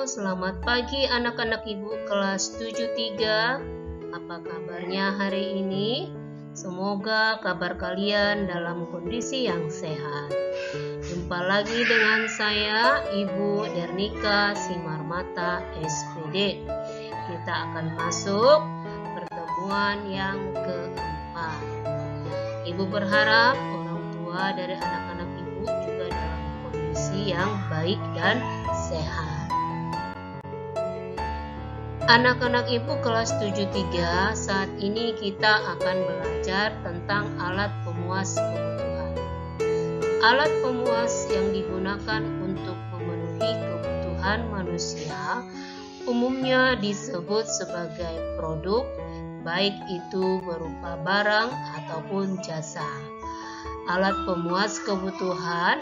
Selamat pagi anak-anak ibu kelas 73. Apa kabarnya hari ini? Semoga kabar kalian dalam kondisi yang sehat. Jumpa lagi dengan saya, Ibu Dernika Simarmata, SPD. Kita akan masuk pertemuan yang keempat. Ibu berharap orang tua dari anak-anak ibu juga dalam kondisi yang baik dan sehat. Anak-anak ibu kelas 73, saat ini kita akan belajar tentang alat pemuas kebutuhan. Alat pemuas yang digunakan untuk memenuhi kebutuhan manusia umumnya disebut sebagai produk, baik itu berupa barang ataupun jasa. Alat pemuas kebutuhan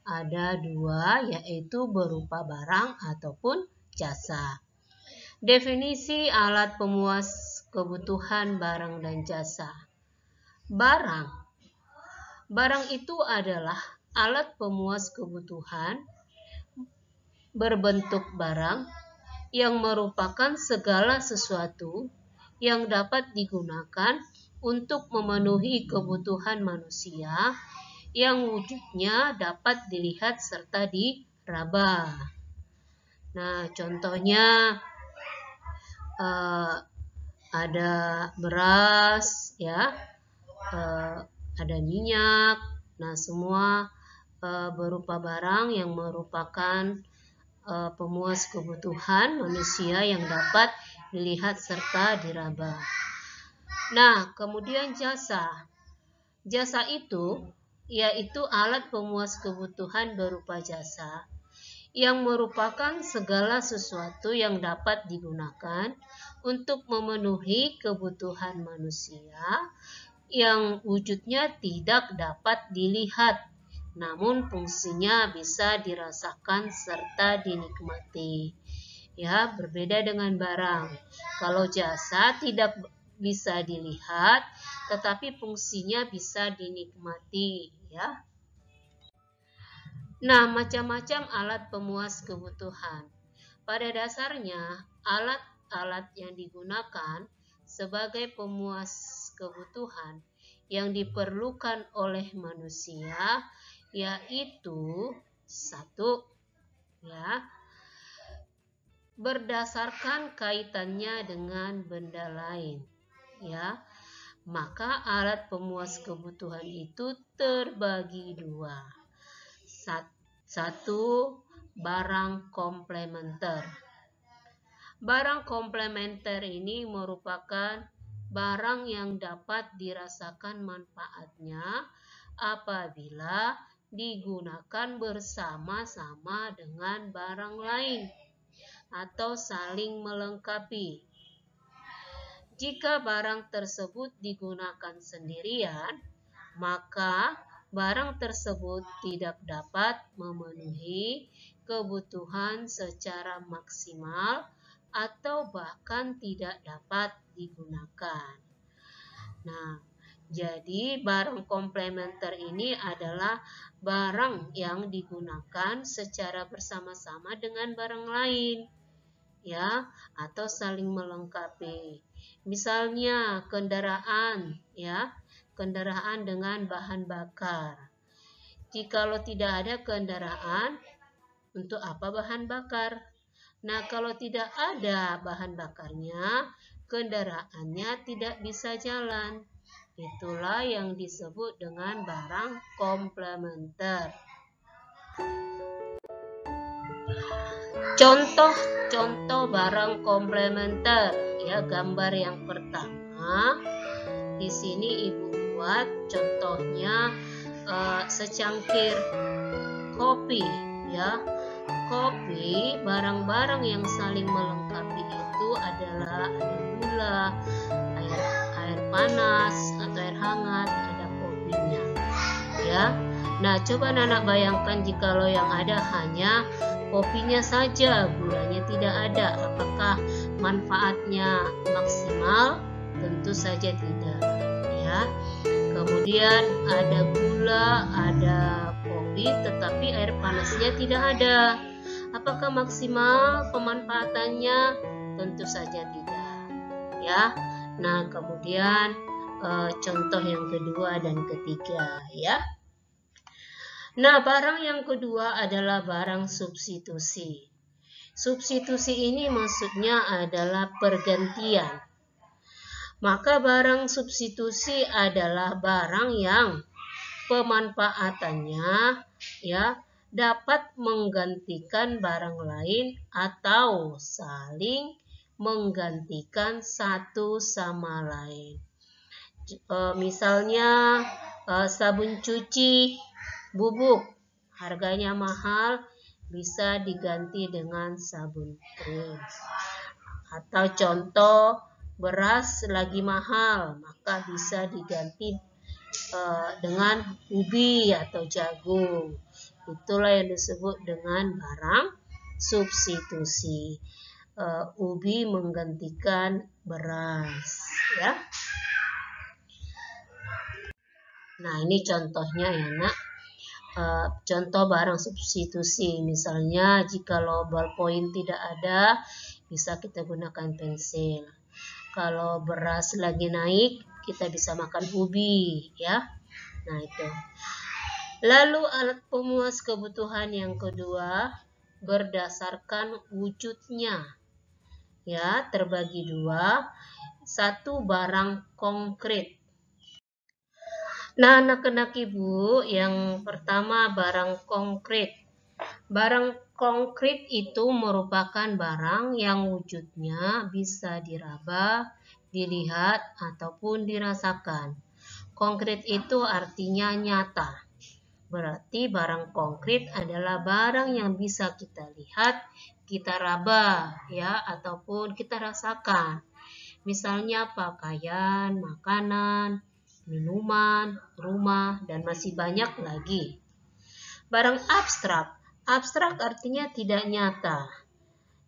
ada dua, yaitu berupa barang ataupun jasa. Definisi alat pemuas kebutuhan barang dan jasa. Barang itu adalah alat pemuas kebutuhan berbentuk barang yang merupakan segala sesuatu yang dapat digunakan untuk memenuhi kebutuhan manusia yang wujudnya dapat dilihat serta diraba. Nah, contohnya ada beras, ya, ada minyak. Nah, semua berupa barang yang merupakan pemuas kebutuhan manusia yang dapat dilihat serta diraba. Nah, kemudian jasa. Jasa itu yaitu alat pemuas kebutuhan berupa jasa yang merupakan segala sesuatu yang dapat digunakan untuk memenuhi kebutuhan manusia yang wujudnya tidak dapat dilihat, namun fungsinya bisa dirasakan serta dinikmati. Ya, berbeda dengan barang. Kalau jasa tidak bisa dilihat, tetapi fungsinya bisa dinikmati, ya. Nah, macam-macam alat pemuas kebutuhan. Pada dasarnya, alat-alat yang digunakan sebagai pemuas kebutuhan yang diperlukan oleh manusia yaitu satu, ya, berdasarkan kaitannya dengan benda lain, ya. Maka alat pemuas kebutuhan itu terbagi dua. Satu, barang komplementer. Barang komplementer ini merupakan barang yang dapat dirasakan manfaatnya apabila digunakan bersama-sama dengan barang lain atau saling melengkapi. Jika barang tersebut digunakan sendirian, maka barang tersebut tidak dapat memenuhi kebutuhan secara maksimal atau bahkan tidak dapat digunakan. Nah, jadi barang komplementer ini adalah barang yang digunakan secara bersama-sama dengan barang lain, ya, atau saling melengkapi. Misalnya kendaraan, ya, kendaraan dengan bahan bakar. Jikalau tidak ada kendaraan, untuk apa bahan bakar? Nah, kalau tidak ada bahan bakarnya, kendaraannya tidak bisa jalan. Itulah yang disebut dengan barang komplementer. Contoh barang komplementer, ya, gambar yang pertama. Di sini ibu buat contohnya secangkir kopi, ya. Kopi, barang-barang yang saling melengkapi itu adalah ada gula, air panas atau air hangat, ada kopinya, ya. Nah, coba anak bayangkan jikalau yang ada hanya kopinya saja, gulanya tidak ada, apakah manfaatnya maksimal? Tentu saja tidak, ya. Kemudian ada gula, ada kopi, tetapi air panasnya tidak ada. Apakah maksimal pemanfaatannya? Tentu saja tidak, ya. Nah, kemudian contoh yang kedua dan ketiga, ya. Nah, barang yang kedua adalah barang substitusi. Substitusi ini maksudnya adalah pergantian. Maka barang substitusi adalah barang yang pemanfaatannya ya dapat menggantikan barang lain atau saling menggantikan satu sama lain. Misalnya sabun cuci bubuk harganya mahal bisa diganti dengan sabun krim. Atau contoh beras lagi mahal maka bisa diganti dengan ubi atau jagung. Itulah yang disebut dengan barang substitusi. Ubi menggantikan beras, ya. Nah, ini contohnya ya, Nak. Contoh barang substitusi, misalnya jika ballpoint tidak ada, bisa kita gunakan pensil. Kalau beras lagi naik, kita bisa makan ubi, ya. Nah, itu. Lalu alat pemuas kebutuhan yang kedua berdasarkan wujudnya. Ya, terbagi dua. Satu, barang konkret. Nah, anak-anak Ibu, yang pertama barang konkret. Barang konkret itu merupakan barang yang wujudnya bisa diraba, dilihat, ataupun dirasakan. Konkret itu artinya nyata. Berarti barang konkret adalah barang yang bisa kita lihat, kita raba, ya, ataupun kita rasakan. Misalnya pakaian, makanan, minuman, rumah, dan masih banyak lagi. Barang abstrak. Abstrak artinya tidak nyata.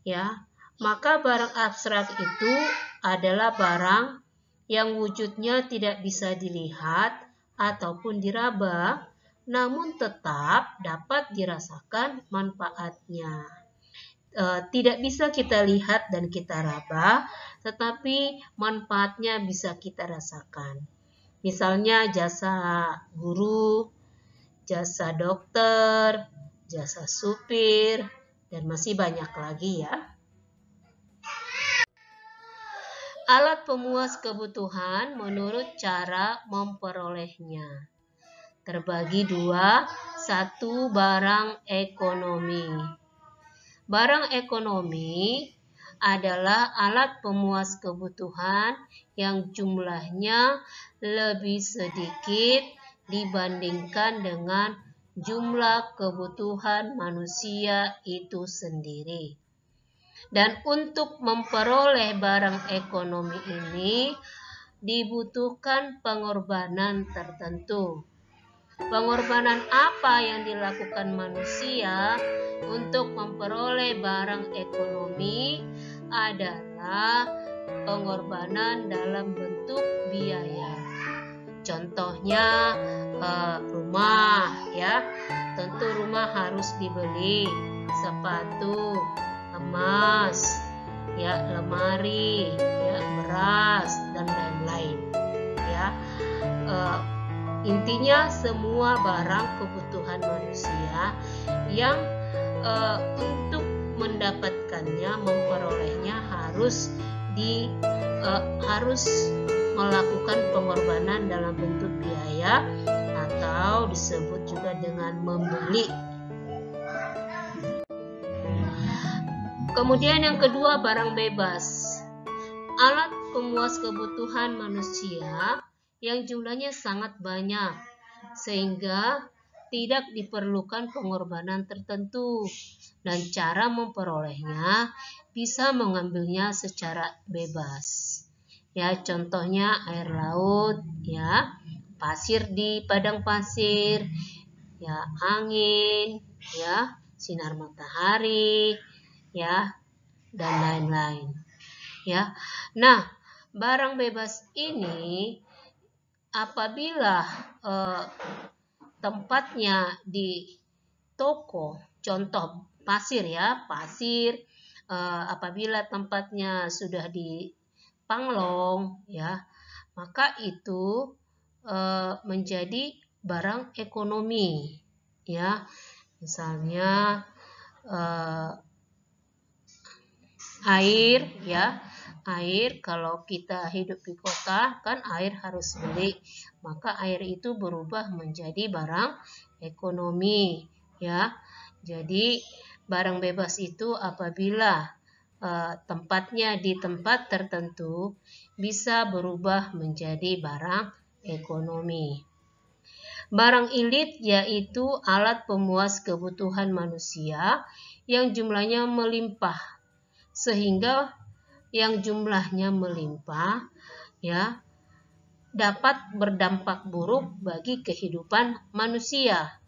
Ya, maka barang abstrak itu adalah barang yang wujudnya tidak bisa dilihat ataupun diraba, namun tetap dapat dirasakan manfaatnya. Tidak bisa kita lihat dan kita raba, tetapi manfaatnya bisa kita rasakan. Misalnya jasa guru, jasa dokter, jasa supir, dan masih banyak lagi ya. Alat pemuas kebutuhan menurut cara memperolehnya. Terbagi dua, satu barang ekonomi. Barang ekonomi adalah alat pemuas kebutuhan yang jumlahnya lebih sedikit dibandingkan dengan jumlah kebutuhan manusia itu sendiri. Dan untuk memperoleh barang ekonomi ini dibutuhkan pengorbanan tertentu. Pengorbanan apa yang dilakukan manusia untuk memperoleh barang ekonomi adalah pengorbanan dalam bentuk biaya. Contohnya rumah, ya. Tentu rumah harus dibeli, sepatu, emas, ya, lemari, ya, beras dan lain-lain, ya. Intinya semua barang kebutuhan manusia yang untuk mendapatkannya, memperolehnya harus melakukan pengorbanan dalam bentuk biaya atau disebut juga dengan membeli. Kemudian yang kedua, barang bebas. Alat pemuas kebutuhan manusia yang jumlahnya sangat banyak, sehingga tidak diperlukan pengorbanan tertentu, dan cara memperolehnya bisa mengambilnya secara bebas. Ya, contohnya air laut, ya, pasir di padang pasir, ya, angin, ya, sinar matahari, ya, dan lain-lain. Ya. Nah, barang bebas ini apabila tempatnya di toko, contoh pasir ya, pasir. Apabila tempatnya sudah dipanglong ya, maka itu menjadi barang ekonomi ya. Misalnya air ya, air kalau kita hidup di kota kan air harus beli, maka air itu berubah menjadi barang ekonomi ya. Jadi barang bebas itu apabila tempatnya di tempat tertentu bisa berubah menjadi barang ekonomi. Barang ilit yaitu alat pemuas kebutuhan manusia yang jumlahnya melimpah, sehingga yang jumlahnya melimpah ya dapat berdampak buruk bagi kehidupan manusia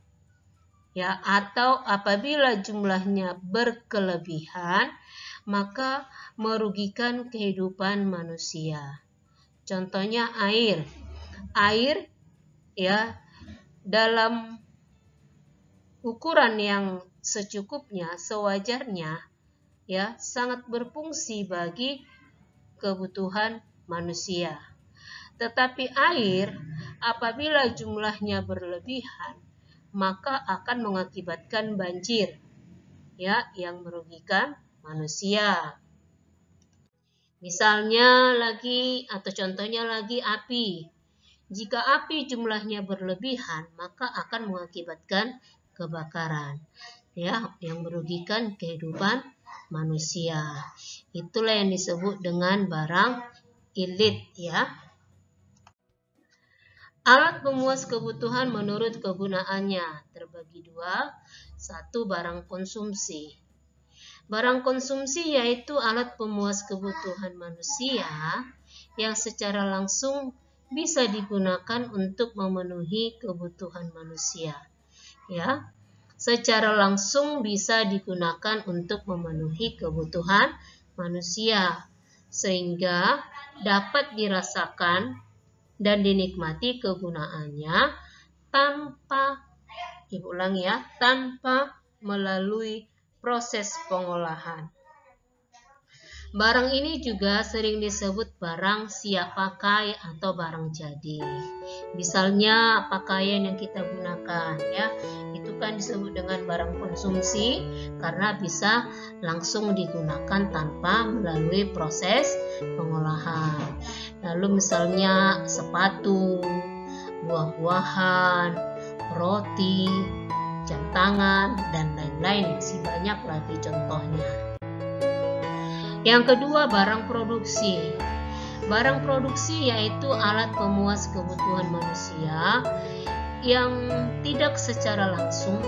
ya, atau apabila jumlahnya berkelebihan maka merugikan kehidupan manusia. Contohnya air. Air ya dalam ukuran yang secukupnya, sewajarnya ya sangat berfungsi bagi kebutuhan manusia. Tetapi air apabila jumlahnya berlebihan maka akan mengakibatkan banjir ya yang merugikan manusia. Misalnya lagi atau contohnya lagi api. Jika api jumlahnya berlebihan maka akan mengakibatkan kebakaran ya yang merugikan kehidupan manusia. Itulah yang disebut dengan barang ilit ya. Alat pemuas kebutuhan menurut kegunaannya terbagi dua. Satu, barang konsumsi. Barang konsumsi yaitu alat pemuas kebutuhan manusia yang secara langsung bisa digunakan untuk memenuhi kebutuhan manusia. Ya, secara langsung bisa digunakan untuk memenuhi kebutuhan manusia sehingga dapat dirasakan dan dinikmati kegunaannya tanpa melalui proses pengolahan. Barang ini juga sering disebut barang siap pakai atau barang jadi. Misalnya pakaian yang kita gunakan ya, itu kan disebut dengan barang konsumsi karena bisa langsung digunakan tanpa melalui proses pengolahan. Lalu misalnya sepatu, buah-buahan, roti, jam tangan, dan lain-lain. Masih banyak lagi contohnya. Yang kedua, barang produksi. Barang produksi yaitu alat pemuas kebutuhan manusia yang tidak secara langsung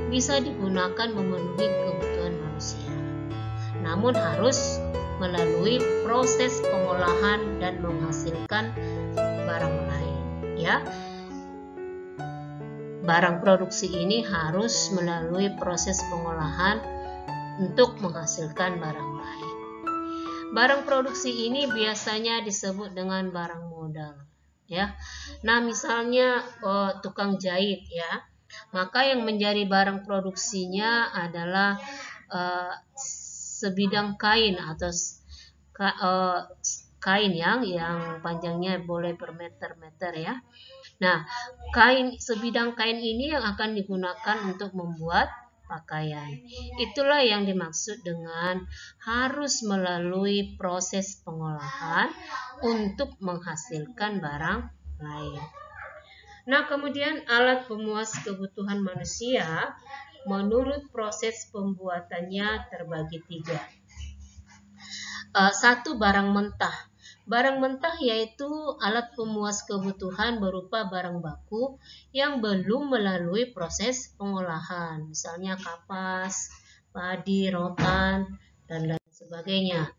bisa digunakan memenuhi kebutuhan manusia. Namun harus melalui proses pengolahan dan menghasilkan barang lain ya. Barang produksi ini harus melalui proses pengolahan untuk menghasilkan barang lain. Barang produksi ini biasanya disebut dengan barang modal ya. Nah, misalnya tukang jahit ya. Maka yang menjadi barang produksinya adalah sebidang kain atau kain yang panjangnya boleh bermeter-meter ya. Nah, sebidang kain ini yang akan digunakan untuk membuat pakaian. Itulah yang dimaksud dengan harus melalui proses pengolahan untuk menghasilkan barang lain. Nah, kemudian alat pemuas kebutuhan manusia menurut proses pembuatannya terbagi tiga. Satu, barang mentah. Barang mentah yaitu alat pemuas kebutuhan berupa barang baku yang belum melalui proses pengolahan, misalnya kapas, padi, rotan, dan lain sebagainya.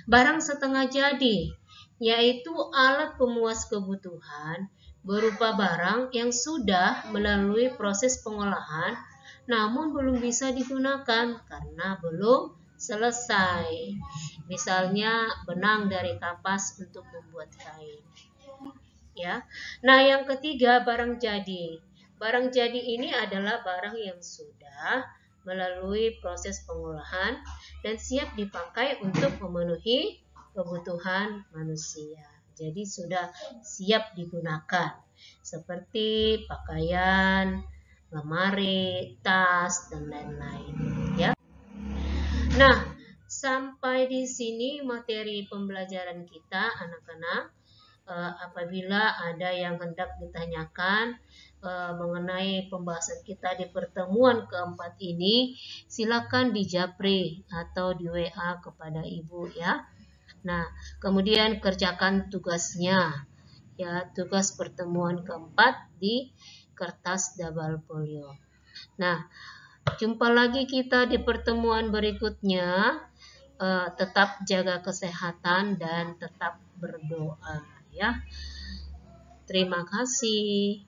Barang setengah jadi yaitu alat pemuas kebutuhan berupa barang yang sudah melalui proses pengolahan namun belum bisa digunakan karena belum selesai. Misalnya benang dari kapas untuk membuat kain. Ya. Nah, yang ketiga barang jadi. Barang jadi ini adalah barang yang sudah melalui proses pengolahan dan siap dipakai untuk memenuhi kebutuhan manusia. Jadi sudah siap digunakan seperti pakaian, lemari, tas, dan lain-lain ya. Nah, sampai di sini materi pembelajaran kita anak-anak. Apabila ada yang hendak ditanyakan mengenai pembahasan kita di pertemuan keempat ini, silakan di japri atau di WA kepada Ibu ya. Nah, kemudian kerjakan tugasnya ya, tugas pertemuan keempat di kertas double folio. Nah, jumpa lagi kita di pertemuan berikutnya. Tetap jaga kesehatan dan tetap berdoa ya. Terima kasih.